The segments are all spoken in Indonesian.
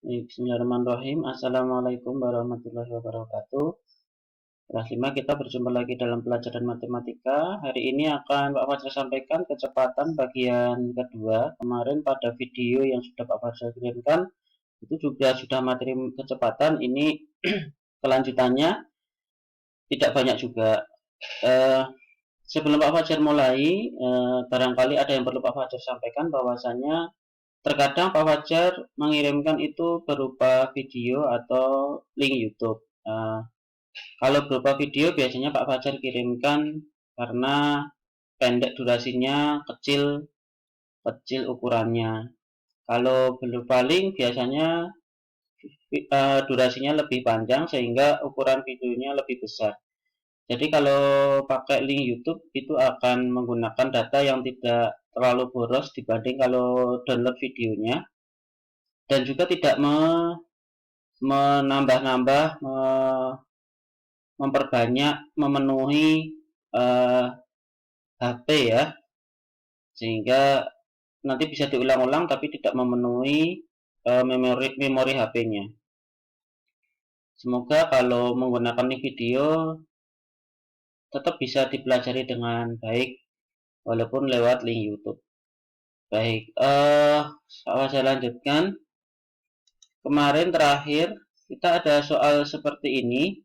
Bismillahirrahmanirrahim. Assalamualaikum warahmatullahi wabarakatuh. Kelas 5 kita berjumpa lagi dalam pelajaran matematika. Hari ini akan Pak Fajar sampaikan kecepatan bagian kedua. Kemarin pada video yang sudah Pak Fajar kirimkan itu juga sudah materi kecepatan. Ini kelanjutannya tidak banyak juga. Sebelum Pak Fajar mulai, barangkali ada yang perlu Pak Fajar sampaikan bahwasanya terkadang Pak Fajar mengirimkan itu berupa video atau link YouTube. Kalau berupa video biasanya Pak Fajar kirimkan karena pendek durasinya, kecil ukurannya. Kalau berupa link biasanya durasinya lebih panjang sehingga ukuran videonya lebih besar. Jadi kalau pakai link YouTube itu akan menggunakan data yang tidak terlalu boros dibanding kalau download videonya, dan juga tidak menambah-nambah, memperbanyak, memenuhi HP ya, sehingga nanti bisa diulang-ulang tapi tidak memenuhi memori HP-nya. Semoga kalau menggunakan video tetap bisa dipelajari dengan baik walaupun lewat link YouTube. Baik, saya lanjutkan. Kemarin terakhir kita ada soal seperti ini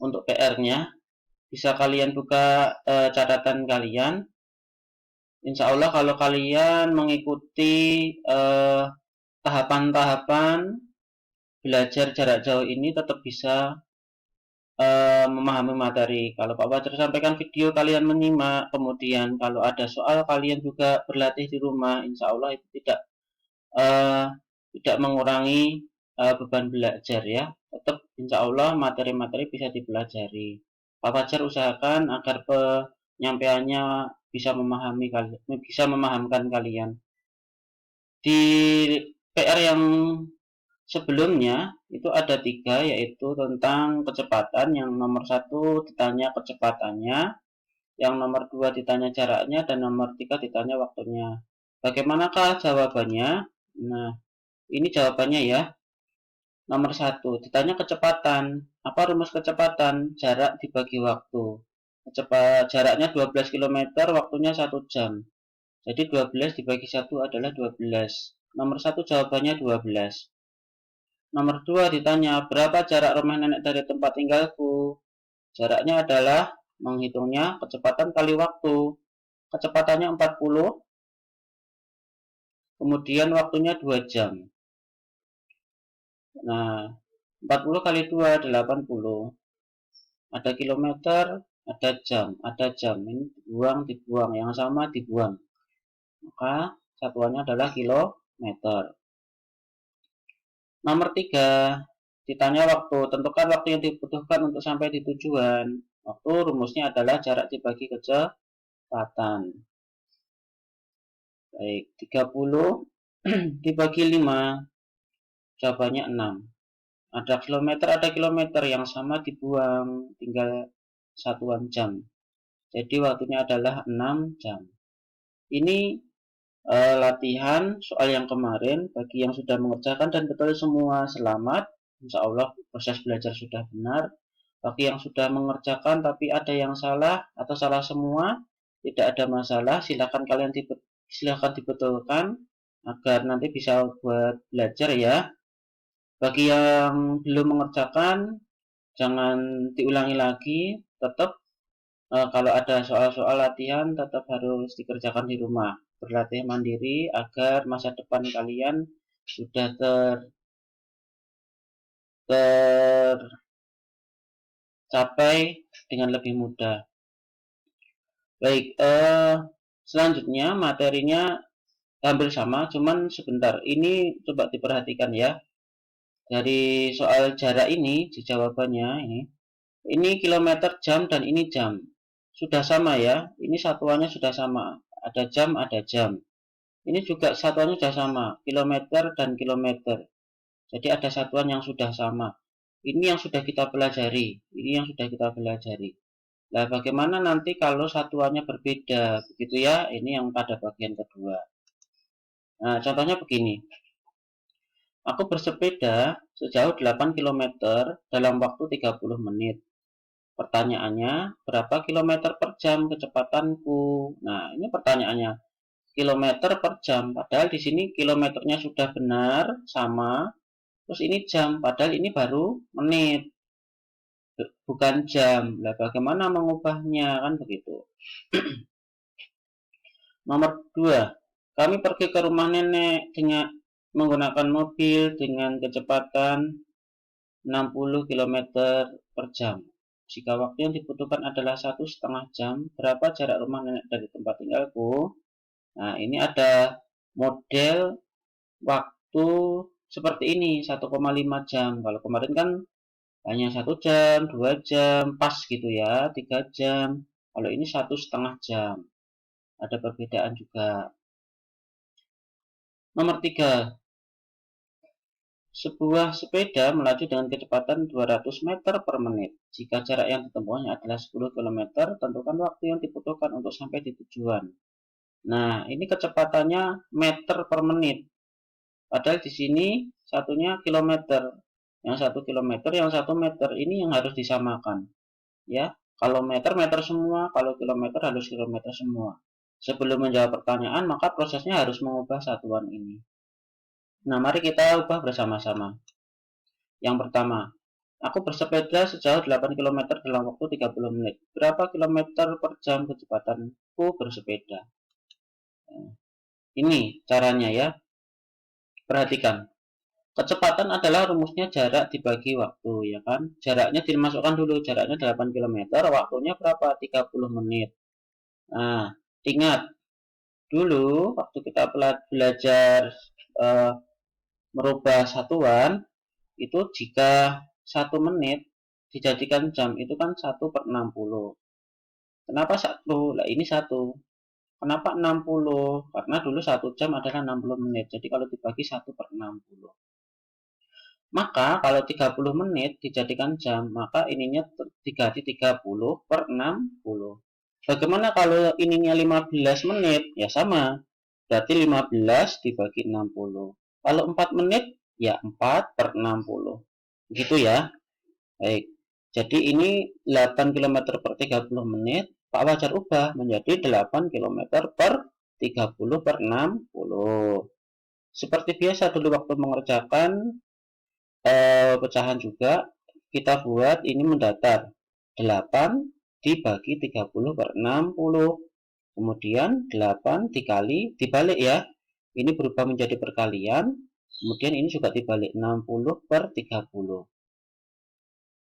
untuk PR-nya. Bisa kalian buka catatan kalian. Insya Allah kalau kalian mengikuti tahapan-tahapan belajar jarak jauh ini tetap bisa memahami materi. Kalau Pak Fajar sampaikan video kalian menyimak, kemudian kalau ada soal kalian juga berlatih di rumah, insya Allah itu tidak mengurangi beban belajar ya. Tetap insya Allah materi-materi bisa dipelajari. Pak Fajar usahakan agar penyampaiannya bisa memahamkan kalian. Di PR yang sebelumnya itu ada 3, yaitu tentang kecepatan. Yang nomor 1 ditanya kecepatannya, yang nomor 2 ditanya jaraknya, dan nomor 3 ditanya waktunya. Bagaimanakah jawabannya? Nah, ini jawabannya ya. Nomor 1 ditanya kecepatan. Apa rumus kecepatan? Jarak dibagi waktu. Jaraknya 12 km, waktunya 1 jam. Jadi 12 dibagi 1 adalah 12. Nomor 1 jawabannya 12. Nomor 2 ditanya, berapa jarak rumah nenek dari tempat tinggalku? Jaraknya adalah menghitungnya kecepatan kali waktu. Kecepatannya 40, kemudian waktunya 2 jam. Nah, 40 kali 2, 80. Ada kilometer, ada jam. Ini dibuang. Yang sama dibuang. Maka satuannya adalah kilometer. Nomor 3, ditanya waktu. Tentukan waktu yang dibutuhkan untuk sampai di tujuan. Waktu rumusnya adalah jarak dibagi kecepatan. Baik, 30 dibagi 5. Jawabannya 6. Ada kilometer yang sama dibuang, tinggal satuan jam. Jadi waktunya adalah 6 jam. Ini latihan soal yang kemarin. Bagi yang sudah mengerjakan dan betul semua, selamat. Insya Allah proses belajar sudah benar. Bagi yang sudah mengerjakan tapi ada yang salah atau salah semua, tidak ada masalah. Silakan dibetulkan agar nanti bisa buat belajar ya. Bagi yang belum mengerjakan, jangan diulangi lagi. Tetap kalau ada soal-soal latihan tetap harus dikerjakan di rumah. Berlatih mandiri agar masa depan kalian sudah tercapai dengan lebih mudah. Baik, selanjutnya materinya hampir sama, cuman sebentar. Ini coba diperhatikan ya. Dari soal jarak ini di jawabannya ini kilometer, jam, dan ini jam. Sudah sama ya. Ini satuannya sudah sama. Ada jam, ada jam. Ini juga satuannya sudah sama, kilometer dan kilometer. Jadi ada satuan yang sudah sama. Ini yang sudah kita pelajari. Nah, bagaimana nanti kalau satuannya berbeda? Begitu ya, ini yang pada bagian kedua. Nah, contohnya begini. Aku bersepeda sejauh 8 kilometer dalam waktu 30 menit. Pertanyaannya, berapa kilometer per jam kecepatanku? Nah, ini pertanyaannya. Kilometer per jam. Padahal di sini kilometernya sudah benar sama. Terus ini jam. Padahal ini baru menit. Bukan jam. Nah, bagaimana mengubahnya? Kan begitu. Nomor 2. Kami pergi ke rumah nenek dengan menggunakan mobil dengan kecepatan 60 kilometer per jam. Jika waktu yang dibutuhkan adalah 1,5 jam, berapa jarak rumah nenek dari tempat tinggalku? Nah, ini ada model waktu seperti ini, 1,5 jam. Kalau kemarin kan hanya 1 jam, 2 jam, pas gitu ya, 3 jam. Kalau ini 1,5 jam. Ada perbedaan juga. Nomor 3. Sebuah sepeda melaju dengan kecepatan 200 meter per menit. Jika jarak yang ditempuhnya adalah 10 kilometer, tentukan waktu yang dibutuhkan untuk sampai di tujuan. Nah, ini kecepatannya meter per menit. Padahal di sini satunya kilometer. Yang 1 kilometer, yang 1 meter. Ini yang harus disamakan. Ya, kalau meter, meter semua. Kalau kilometer, harus kilometer semua. Sebelum menjawab pertanyaan, maka prosesnya harus mengubah satuan ini. Nah, mari kita ubah bersama-sama. Yang pertama, aku bersepeda sejauh 8 kilometer dalam waktu 30 menit. Berapa kilometer per jam kecepatanku bersepeda? Nah, ini caranya ya. Perhatikan. Kecepatan adalah rumusnya jarak dibagi waktu, ya kan? Jaraknya dimasukkan dulu, jaraknya 8 kilometer, waktunya berapa? 30 menit. Nah, ingat, dulu waktu kita belajar eh, merubah satuan, itu jika 1 menit dijadikan jam, itu kan 1/60. Kenapa 1? Nah, ini 1. Kenapa 60? Karena dulu 1 jam adalah 60 menit. Jadi kalau dibagi 1/60. Maka kalau 30 menit dijadikan jam, maka ininya diganti 30 per 60. Bagaimana kalau ininya 15 menit? Ya sama. Berarti 15 dibagi 60. Kalau 4 menit, ya 4 per 60. Gitu ya. Baik. Jadi ini 8 kilometer per 30 menit. Pak Wajar ubah menjadi 8 kilometer per 30 per 60. Seperti biasa dulu waktu mengerjakan pecahan juga, kita buat ini mendatar 8 dibagi 30 per 60, kemudian 8 dikali dibalik ya, ini berubah menjadi perkalian, kemudian ini juga dibalik 60 per 30.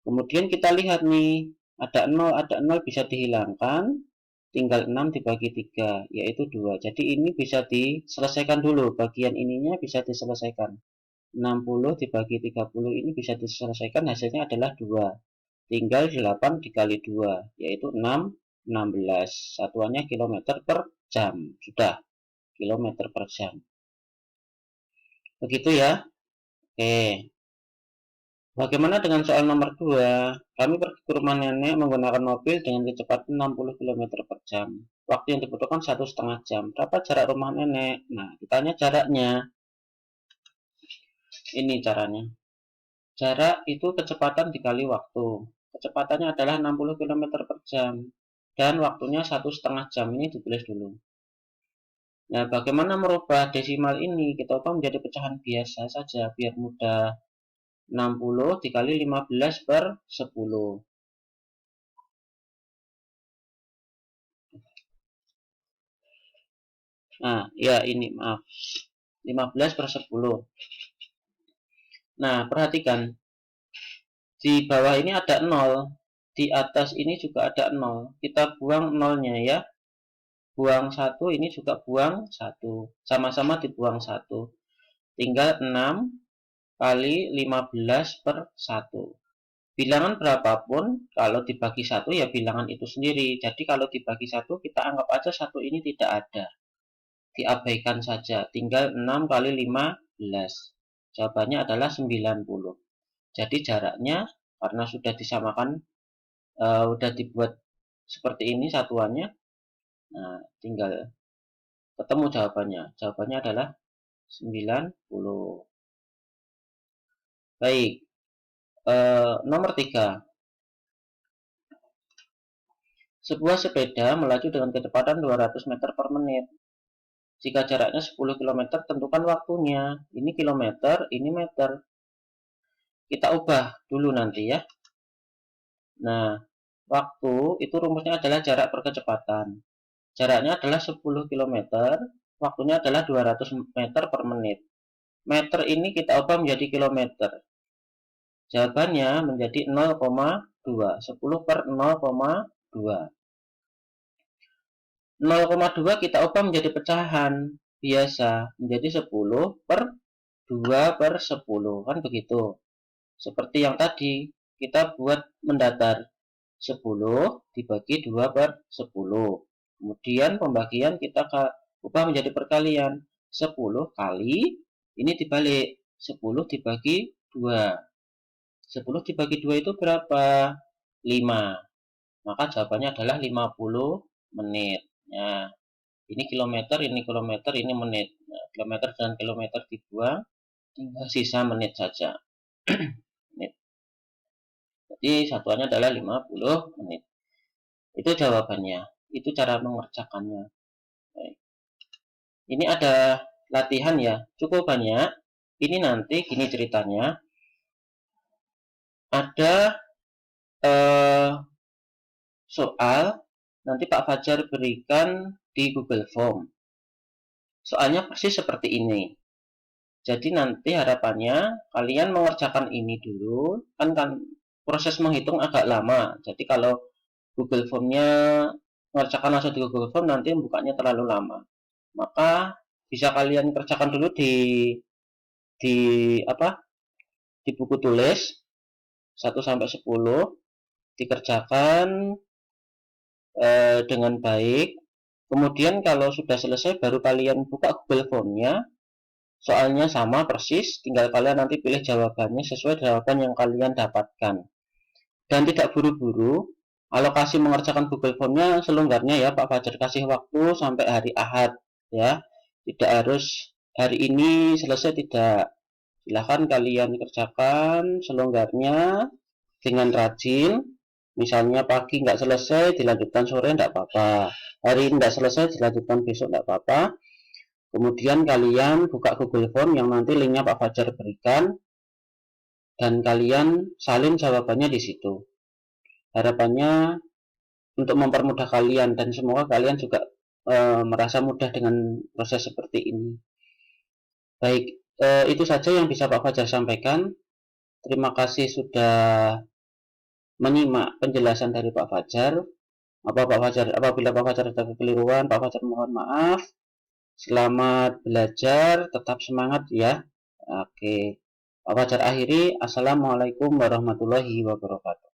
Kemudian kita lihat nih, ada 0 bisa dihilangkan, tinggal 6 dibagi 3, yaitu 2. Jadi ini bisa diselesaikan dulu, bagian ininya bisa diselesaikan. 60 dibagi 30 ini bisa diselesaikan, hasilnya adalah 2. Tinggal 8 dikali 2, yaitu 6, 16. Satuannya kilometer per jam. Sudah, kilometer per jam. Begitu ya. Oke. Bagaimana dengan soal nomor 2? Kami pergi ke rumah nenek menggunakan mobil dengan kecepatan 60 kilometer per jam. Waktu yang dibutuhkan 1,5 jam. Berapa jarak rumah nenek? Nah, ditanya jaraknya. Ini caranya. Jarak itu kecepatan dikali waktu. Kecepatannya adalah 60 kilometer per jam. Dan waktunya 1,5 jam. Ini ditulis dulu. Nah, bagaimana merubah desimal ini? Kita ubah menjadi pecahan biasa saja, biar mudah. 60 dikali 15 per 10. Nah, ya ini maaf. 15 per 10. Nah, perhatikan. Di bawah ini ada 0. Di atas ini juga ada 0. Kita buang nolnya ya. Buang 1, ini juga buang 1. Sama-sama dibuang 1. Tinggal 6 kali 15 per 1. Bilangan berapapun, kalau dibagi 1 ya bilangan itu sendiri. Jadi kalau dibagi 1, kita anggap aja 1 ini tidak ada. Diabaikan saja. Tinggal 6 kali 15. Jawabannya adalah 90. Jadi jaraknya, karena sudah disamakan, sudah dibuat seperti ini satuannya, nah tinggal ketemu jawabannya. Jawabannya adalah 90. Baik, nomor 3. Sebuah sepeda melaju dengan kecepatan 200 meter per menit. Jika jaraknya 10 km, tentukan waktunya. Ini kilometer, ini meter. Kita ubah dulu nanti ya. Nah, waktu itu rumusnya adalah jarak per kecepatan. Jaraknya adalah 10 km, waktunya adalah 200 meter per menit. Meter ini kita ubah menjadi kilometer. Jawabannya menjadi 0,2. 10 per 0,2. 0,2 kita ubah menjadi pecahan biasa menjadi 10 per 2 per 10, kan begitu. Seperti yang tadi kita buat mendatar, 10 dibagi 2 per 10. Kemudian pembagian kita ubah menjadi perkalian, 10 kali ini dibalik, 10 dibagi 2. 10 dibagi 2 itu berapa? 5. Maka jawabannya adalah 50 menit. Nah, ini kilometer, ini menit. Nah, kilometer dan kilometer dibuang, tinggal sisa menit saja. Menit. Jadi satuannya adalah 50 menit. Itu jawabannya. Itu cara mengerjakannya. Baik. Ini ada latihan ya, cukup banyak. Ini nanti gini ceritanya. Ada soal nanti Pak Fajar berikan di Google Form. Soalnya persis seperti ini. Jadi nanti harapannya kalian mengerjakan ini dulu, kan proses menghitung agak lama. Jadi kalau Google Form-nya mengerjakan langsung di Google Form, nanti bukanya terlalu lama. Maka bisa kalian kerjakan dulu di apa? Di buku tulis 1 sampai 10, dikerjakan dengan baik. Kemudian kalau sudah selesai baru kalian buka Google Form-nya. Soalnya sama persis, tinggal kalian nanti pilih jawabannya sesuai jawaban yang kalian dapatkan. Dan tidak buru-buru, alokasi mengerjakan Google Form-nya selonggarnya ya, Pak Fajar kasih waktu sampai hari Ahad ya. Tidak harus hari ini selesai, tidak. Silahkan kalian kerjakan selonggarnya dengan rajin. Misalnya pagi nggak selesai, dilanjutkan sore nggak apa-apa. Hari ini nggak selesai, dilanjutkan besok nggak apa-apa. Kemudian kalian buka Google Form yang nanti linknya Pak Fajar berikan, dan kalian salin jawabannya di situ. Harapannya untuk mempermudah kalian, dan semoga kalian juga merasa mudah dengan proses seperti ini. Baik, itu saja yang bisa Pak Fajar sampaikan. Terima kasih sudah menyimak penjelasan dari Pak Fajar. Apabila Pak Fajar ada kekeliruan, Pak Fajar mohon maaf. Selamat belajar, tetap semangat ya. Oke, Pak Fajar akhiri. Assalamualaikum warahmatullahi wabarakatuh.